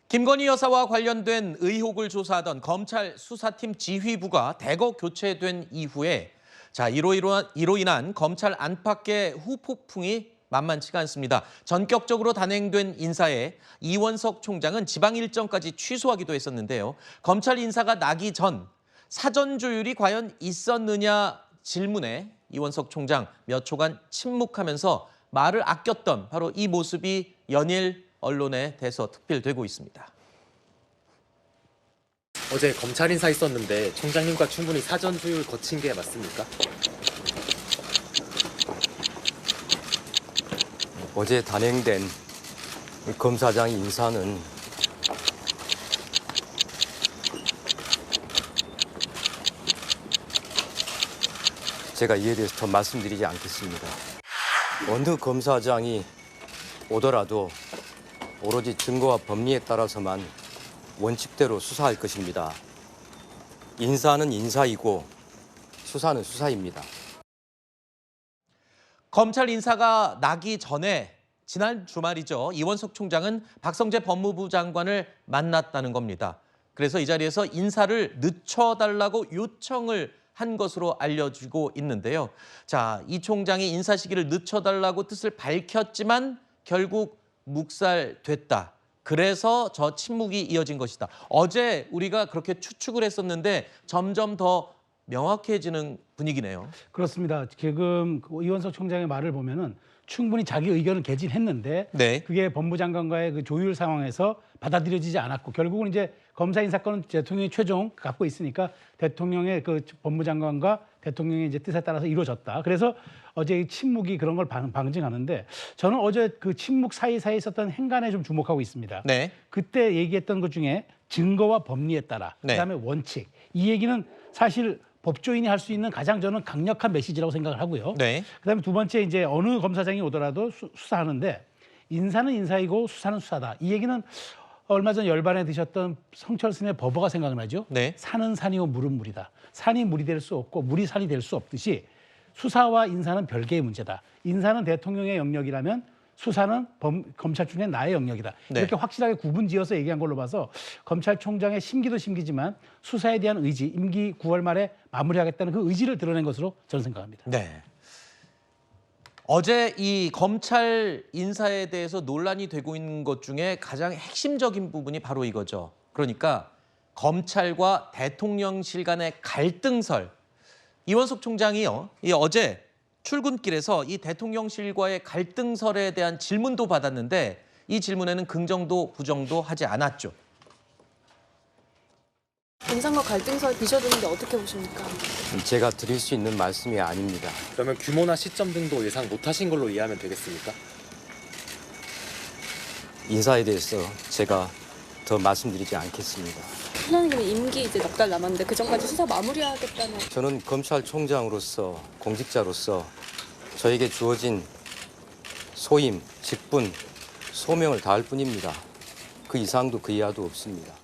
김건희 여사와 관련된 의혹을 조사하던 검찰 수사팀 지휘부가 대거 교체된 이후에 이로 인한 검찰 안팎의 후폭풍이 만만치가 않습니다. 전격적으로 단행된 인사에 이원석 총장은 지방 일정까지 취소하기도 했었는데요. 검찰 인사가 나기 전 사전 조율이 과연 있었느냐 질문에 이원석 총장 몇 초간 침묵하면서 말을 아꼈던 바로 이 모습이 연일 언론에 대서특필되고 있습니다. 어제 검찰 인사 있었는데 총장님과 충분히 사전 조율 거친 게 맞습니까? 어제 단행된 검사장 인사는 제가 이에 대해서 더 말씀드리지 않겠습니다. 어느 검사장이 오더라도 오로지 증거와 법리에 따라서만 원칙대로 수사할 것입니다. 인사는 인사이고 수사는 수사입니다. 검찰 인사가 나기 전에 지난 주말이죠. 이원석 총장은 박성재 법무부 장관을 만났다는 겁니다. 그래서 이 자리에서 인사를 늦춰달라고 요청을 한 것으로 알려지고 있는데요. 이 총장이 인사 시기를 늦춰달라고 뜻을 밝혔지만 결국 묵살됐다. 그래서 저 침묵이 이어진 것이다. 어제 우리가 그렇게 추측을 했었는데 점점 더 명확해지는 분위기네요. 그렇습니다. 지금 이원석 총장의 말을 보면은 충분히 자기 의견을 개진했는데 네. 그게 법무장관과의 그 조율 상황에서 받아들여지지 않았고 결국은 이제 검사 인사권은 대통령이 최종 갖고 있으니까 대통령의 그 법무장관과 대통령의 이제 뜻에 따라서 이루어졌다. 그래서 어제 이 침묵이 그런 걸 방증하는데 저는 어제 그 침묵 사이사이 있었던 행간에 좀 주목하고 있습니다. 네. 그때 얘기했던 것 중에 증거와 법리에 따라 네. 그다음에 원칙 이 얘기는 사실 법조인이 할 수 있는 가장 저는 강력한 메시지라고 생각을 하고요. 네. 그다음에 두 번째 이제 어느 검사장이 오더라도 수사하는데 인사는 인사이고 수사는 수사다. 이 얘기는 얼마 전 열반에 드셨던 성철스님의 법어가 생각나죠. 네. 산은 산이고 물은 물이다. 산이 물이 될 수 없고 물이 산이 될 수 없듯이 수사와 인사는 별개의 문제다. 인사는 대통령의 영역이라면 수사는 검찰 중에 나의 영역이다. 네. 이렇게 확실하게 구분지어서 얘기한 걸로 봐서 검찰총장의 심기도 심기지만 수사에 대한 의지, 임기 9월 말에 마무리하겠다는 그 의지를 드러낸 것으로 저는 생각합니다. 네. 어제 이 검찰 인사에 대해서 논란이 되고 있는 것 중에 가장 핵심적인 부분이 바로 이거죠. 그러니까 검찰과 대통령실 간의 갈등설. 이원석 총장이요. 어제 출근길에서 이 대통령실과의 갈등설에 대한 질문도 받았는데 이 질문에는 긍정도 부정도 하지 않았죠. 인사과 갈등설 비춰두는데 어떻게 보십니까? 제가 드릴 수 있는 말씀이 아닙니다. 그러면 규모나 시점 등도 예상 못하신 걸로 이해하면 되겠습니까? 인사에 대해서 제가 더 말씀드리지 않겠습니다. 신하님은 임기 이제 넉 달 남았는데 그 전까지 수사 마무리하겠다는. 저는 검찰총장으로서 공직자로서 저에게 주어진 소임, 직분, 소명을 다할 뿐입니다. 그 이상도 그 이하도 없습니다.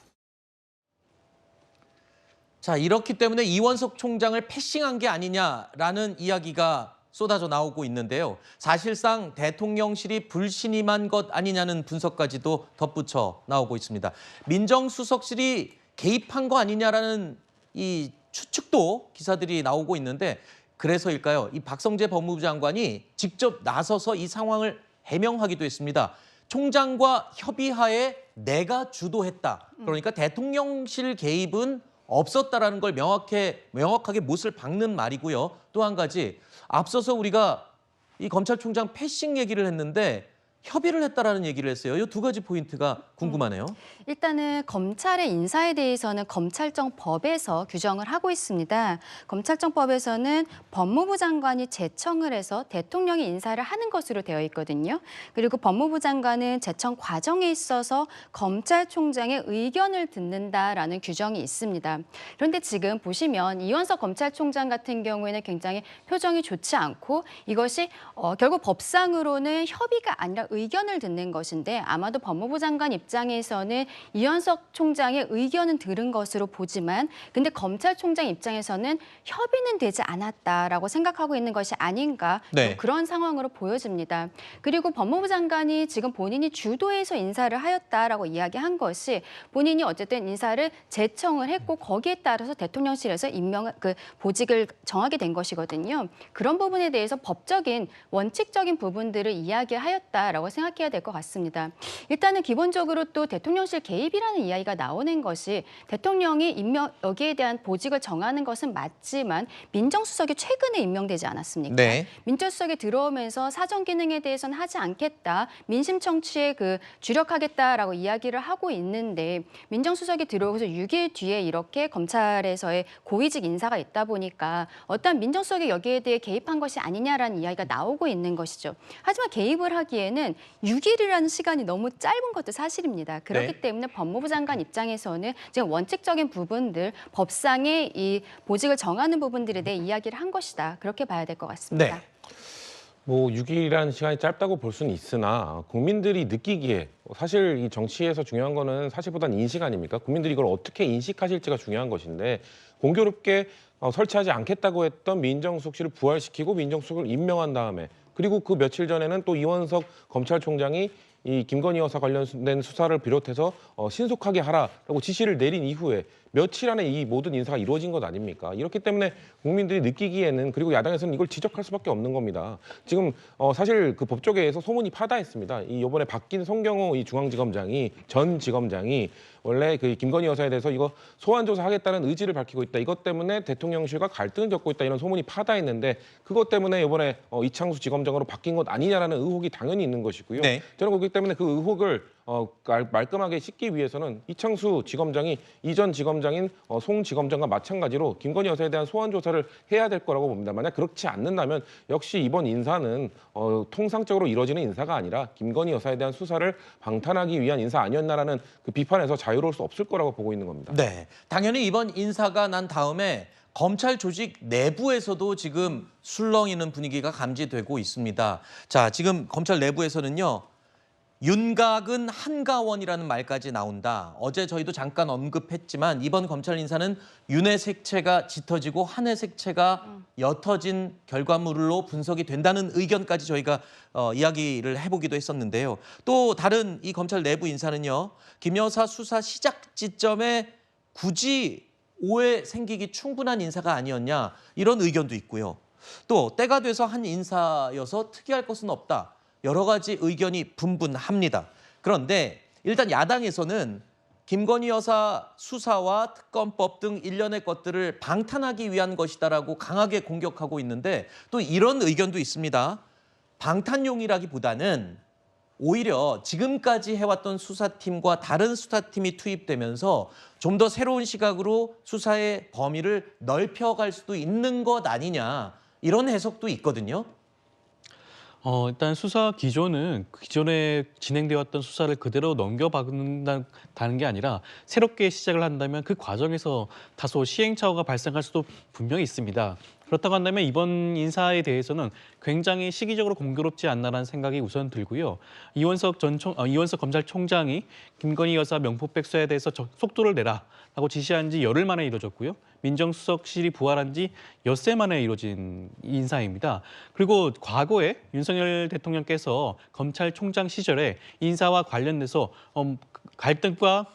이렇기 때문에 이원석 총장을 패싱한 게 아니냐라는 이야기가 쏟아져 나오고 있는데요. 사실상 대통령실이 불신임한 것 아니냐는 분석까지도 덧붙여 나오고 있습니다. 민정수석실이 개입한 거 아니냐라는 이 추측도 기사들이 나오고 있는데 그래서일까요? 이 박성재 법무부 장관이 직접 나서서 이 상황을 해명하기도 했습니다. 총장과 협의하에 내가 주도했다. 그러니까 대통령실 개입은 없었다라는 걸 명확하게 못을 박는 말이고요. 또 한 가지 앞서서 우리가 이 검찰총장 패싱 얘기를 했는데 협의를 했다라는 얘기를 했어요. 이 두 가지 포인트가 궁금하네요. 일단은 검찰의 인사에 대해서는 검찰청법에서 규정을 하고 있습니다. 검찰청법에서는 법무부 장관이 제청을 해서 대통령이 인사를 하는 것으로 되어 있거든요. 그리고 법무부 장관은 제청 과정에 있어서 검찰총장의 의견을 듣는다라는 규정이 있습니다. 그런데 지금 보시면 이원석 검찰총장 같은 경우에는 굉장히 표정이 좋지 않고 이것이 결국 법상으로는 협의가 아니라 의견을 듣는 것인데 아마도 법무부 장관 입장에서는 이원석 총장의 의견은 들은 것으로 보지만 근데 검찰총장 입장에서는 협의는 되지 않았다라고 생각하고 있는 것이 아닌가 네. 그런 상황으로 보여집니다. 그리고 법무부 장관이 지금 본인이 주도해서 인사를 하였다라고 이야기한 것이 본인이 어쨌든 인사를 제청을 했고 거기에 따라서 대통령실에서 보직을 정하게 된 것이거든요. 그런 부분에 대해서 법적인 원칙적인 부분들을 이야기하였다라고 생각해야 될 것 같습니다. 일단은 기본적으로 또 대통령실 개입이라는 이야기가 나오는 것이 대통령이 여기에 대한 보직을 정하는 것은 맞지만 민정수석이 최근에 임명되지 않았습니까? 네. 민정수석이 들어오면서 사정 기능에 대해서는 하지 않겠다, 민심 청취에 주력하겠다라고 이야기를 하고 있는데 민정수석이 들어오고서 6일 뒤에 이렇게 검찰에서의 고위직 인사가 있다 보니까 어떤 민정수석이 여기에 대해 개입한 것이 아니냐라는 이야기가 나오고 있는 것이죠. 하지만 개입을 하기에는 6일이라는 시간이 너무 짧은 것도 사실입니다. 그렇기 네. 때문에 법무부 장관 입장에서는 지금 원칙적인 부분들, 법상의 이 보직을 정하는 부분들에 대해 이야기를 한 것이다. 그렇게 봐야 될 것 같습니다. 네. 뭐 6일이라는 시간이 짧다고 볼 수는 있으나 국민들이 느끼기에 사실 이 정치에서 중요한 거는 사실보다는 인식 아닙니까? 국민들이 이걸 어떻게 인식하실지가 중요한 것인데 공교롭게 설치하지 않겠다고 했던 민정수석실을 부활시키고 민정수석을 임명한 다음에 그리고 그 며칠 전에는 또 이원석 검찰총장이 이 김건희 여사 관련된 수사를 비롯해서 신속하게 하라라고 지시를 내린 이후에 며칠 안에 이 모든 인사가 이루어진 것 아닙니까? 이렇기 때문에 국민들이 느끼기에는 그리고 야당에서는 이걸 지적할 수밖에 없는 겁니다. 지금 사실 그 법조계에서 소문이 파다했습니다. 이 이번에 바뀐 송경호 이 중앙지검장이 전 지검장이 원래 그 김건희 여사에 대해서 이거 소환 조사하겠다는 의지를 밝히고 있다. 이것 때문에 대통령실과 갈등을 겪고 있다. 이런 소문이 파다했는데 그것 때문에 이번에 이창수 지검장으로 바뀐 것 아니냐라는 의혹이 당연히 있는 것이고요. 네. 저는 그렇기 때문에 그 의혹을 말끔하게 씻기 위해서는 이창수 지검장이 이전 지검장인 송 지검장과 마찬가지로 김건희 여사에 대한 소환 조사를 해야 될 거라고 봅니다. 만약 그렇지 않는다면 역시 이번 인사는 통상적으로 이루어지는 인사가 아니라 김건희 여사에 대한 수사를 방탄하기 위한 인사 아니었나라는 그 비판에서 자유로울 수 없을 거라고 보고 있는 겁니다. 네. 당연히 이번 인사가 난 다음에 검찰 조직 내부에서도 지금 술렁이는 분위기가 감지되고 있습니다. 자, 지금 검찰 내부에서는요. 윤곽은 한가원이라는 말까지 나온다. 어제 저희도 잠깐 언급했지만 이번 검찰 인사는 윤의 색채가 짙어지고 한의 색채가 옅어진 결과물로 분석이 된다는 의견까지 저희가 이야기를 해보기도 했었는데요. 또 다른 이 검찰 내부 인사는요. 김 여사 수사 시작 시점에 굳이 오해 생기기 충분한 인사가 아니었냐 이런 의견도 있고요. 또 때가 돼서 한 인사여서 특이할 것은 없다. 여러 가지 의견이 분분합니다. 그런데 일단 야당에서는 김건희 여사 수사와 특검법 등 일련의 것들을 방탄하기 위한 것이다라고 강하게 공격하고 있는데 또 이런 의견도 있습니다. 방탄용이라기보다는 오히려 지금까지 해왔던 수사팀과 다른 수사팀이 투입되면서 좀 더 새로운 시각으로 수사의 범위를 넓혀갈 수도 있는 것 아니냐 이런 해석도 있거든요. 일단 수사 기조는 기존에 진행되었던 수사를 그대로 넘겨받는다는 게 아니라 새롭게 시작을 한다면 그 과정에서 다소 시행착오가 발생할 수도 분명히 있습니다. 그렇다고 한다면 이번 인사에 대해서는 굉장히 시기적으로 공교롭지 않나라는 생각이 우선 들고요. 이원석 검찰총장이 김건희 여사 명품백수에 대해서 속도를 내라라고 지시한 지 열흘 만에 이루어졌고요. 민정수석실이 부활한 지 엿새 만에 이루어진 인사입니다. 그리고 과거에 윤석열 대통령께서 검찰총장 시절에 인사와 관련돼서 갈등과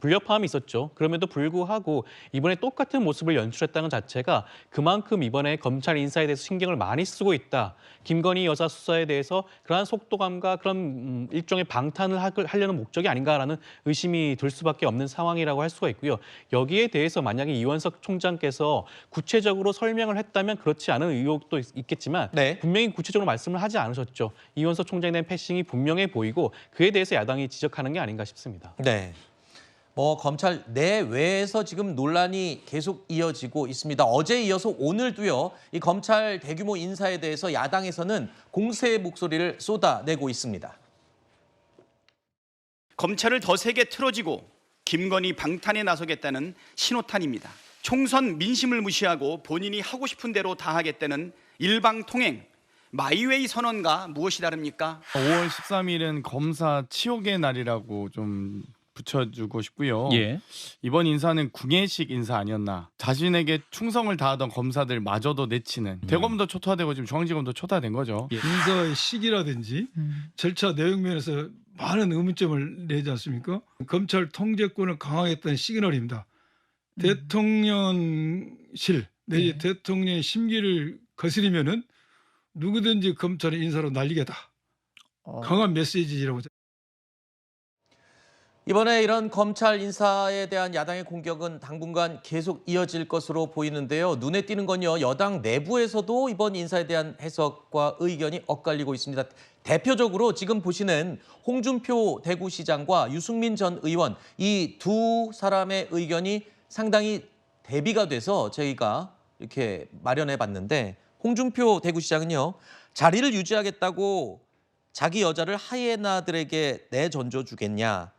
불협화음이 있었죠. 그럼에도 불구하고 이번에 똑같은 모습을 연출했다는 자체가 그만큼 이번에 검찰 인사에 대해서 신경을 많이 쓰고 있다. 김건희 여사 수사에 대해서 그러한 속도감과 그런 일종의 방탄을 하려는 목적이 아닌가라는 의심이 들 수밖에 없는 상황이라고 할 수가 있고요. 여기에 대해서 만약에 이원석 총장께서 구체적으로 설명을 했다면 그렇지 않은 의혹도 있겠지만 네. 분명히 구체적으로 말씀을 하지 않으셨죠. 이원석 총장에 대한 패싱이 분명해 보이고 그에 대해서 야당이 지적하는 게 아닌가 싶습니다. 네. 검찰 내외에서 지금 논란이 계속 이어지고 있습니다. 어제에 이어서 오늘도요. 이 검찰 대규모 인사에 대해서 야당에서는 공세의 목소리를 쏟아내고 있습니다. 검찰을 더 세게 틀어지고 김건희 방탄에 나서겠다는 신호탄입니다. 총선 민심을 무시하고 본인이 하고 싶은 대로 다 하겠다는 일방통행, 마이웨이 선언과 무엇이 다릅니까? 5월 13일은 검사 치욕의 날이라고 좀 붙여주고 싶고요. 예. 이번 인사는 궁예식 인사 아니었나. 자신에게 충성을 다하던 검사들마저도 내치는 대검도 초토화되고 지금 중앙지검도 초토화된 거죠. 인사의 시기라든지 절차 내용 면에서 많은 의문점을 내지 않습니까? 검찰 통제권을 강화했다는 시그널입니다. 대통령실 내지 대통령의 심기를 거스리면은 누구든지 검찰의 인사로 날리겠다. 강한 메시지라고. 이번에 이런 검찰 인사에 대한 야당의 공격은 당분간 계속 이어질 것으로 보이는데요. 눈에 띄는 건요, 여당 내부에서도 이번 인사에 대한 해석과 의견이 엇갈리고 있습니다. 대표적으로 지금 보시는 홍준표 대구시장과 유승민 전 의원, 이 두 사람의 의견이 상당히 대비가 돼서 저희가 이렇게 마련해 봤는데, 홍준표 대구시장은요, 자리를 유지하겠다고 자기 여자를 하이에나들에게 내던져 주겠냐,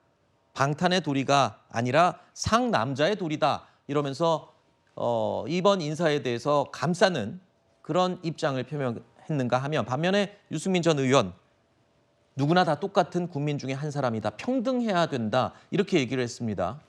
방탄의 도리가 아니라 상남자의 도리다, 이러면서 이번 인사에 대해서 감싸는 그런 입장을 표명했는가 하면, 반면에 유승민 전 의원, 누구나 다 똑같은 국민 중에 한 사람이다, 평등해야 된다, 이렇게 얘기를 했습니다.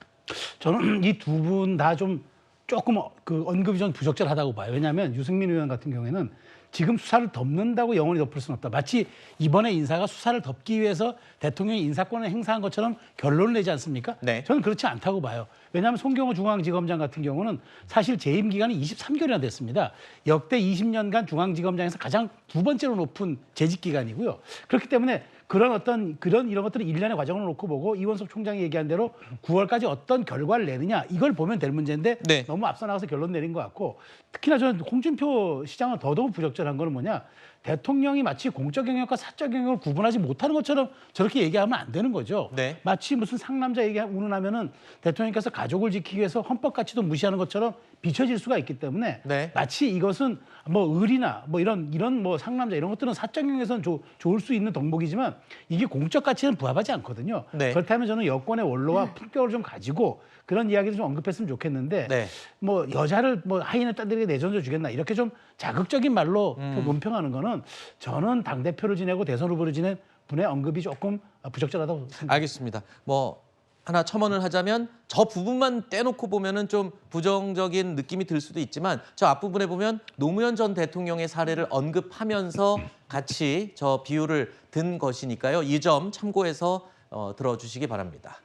저는 이 두 분 다 좀 조금 그 언급이 좀 부적절하다고 봐요. 왜냐하면 유승민 의원 같은 경우에는 지금 수사를 덮는다고 영원히 덮을 수는 없다. 마치 이번에 인사가 수사를 덮기 위해서 대통령이 인사권을 행사한 것처럼 결론을 내지 않습니까? 네. 저는 그렇지 않다고 봐요. 왜냐하면 송경호 중앙지검장 같은 경우는 사실 재임 기간이 23개월이나 됐습니다. 역대 20년간 중앙지검장에서 가장 두 번째로 높은 재직 기간이고요. 그렇기 때문에 이런 것들을 일련의 과정을 놓고 보고 이원석 총장이 얘기한 대로 9월까지 어떤 결과를 내느냐, 이걸 보면 될 문제인데 네. 너무 앞서 나가서 결론 내린 것 같고, 특히나 저는 홍준표 시장은 더더욱 부적절한 거는 뭐냐, 대통령이 마치 공적 영역과 사적 영역을 구분하지 못하는 것처럼 저렇게 얘기하면 안 되는 거죠. 네. 마치 무슨 상남자 얘기 운운하면은 대통령께서 가족을 지키기 위해서 헌법 가치도 무시하는 것처럼 비춰질 수가 있기 때문에 네. 마치 이것은 뭐 의리나 뭐 이런 뭐 상남자 이런 것들은 사적 영역에서는 좋을 수 있는 덕목이지만 이게 공적 가치는 부합하지 않거든요. 네. 그렇다면 저는 여권의 원로와 품격을 좀 가지고 그런 이야기를 좀 언급했으면 좋겠는데, 네. 뭐 여자를 뭐 하이에나들에게 내던져 주겠나, 이렇게 좀 자극적인 말로 논평하는 거는 저는 당대표를 지내고 대선 후보를 지낸 분의 언급이 조금 부적절하다고 생각합니다. 알겠습니다. 뭐 하나 첨언을 하자면, 저 부분만 떼놓고 보면은 좀 부정적인 느낌이 들 수도 있지만, 저 앞부분에 보면 노무현 전 대통령의 사례를 언급하면서 같이 저 비유를 든 것이니까요. 이 점 참고해서 들어주시기 바랍니다.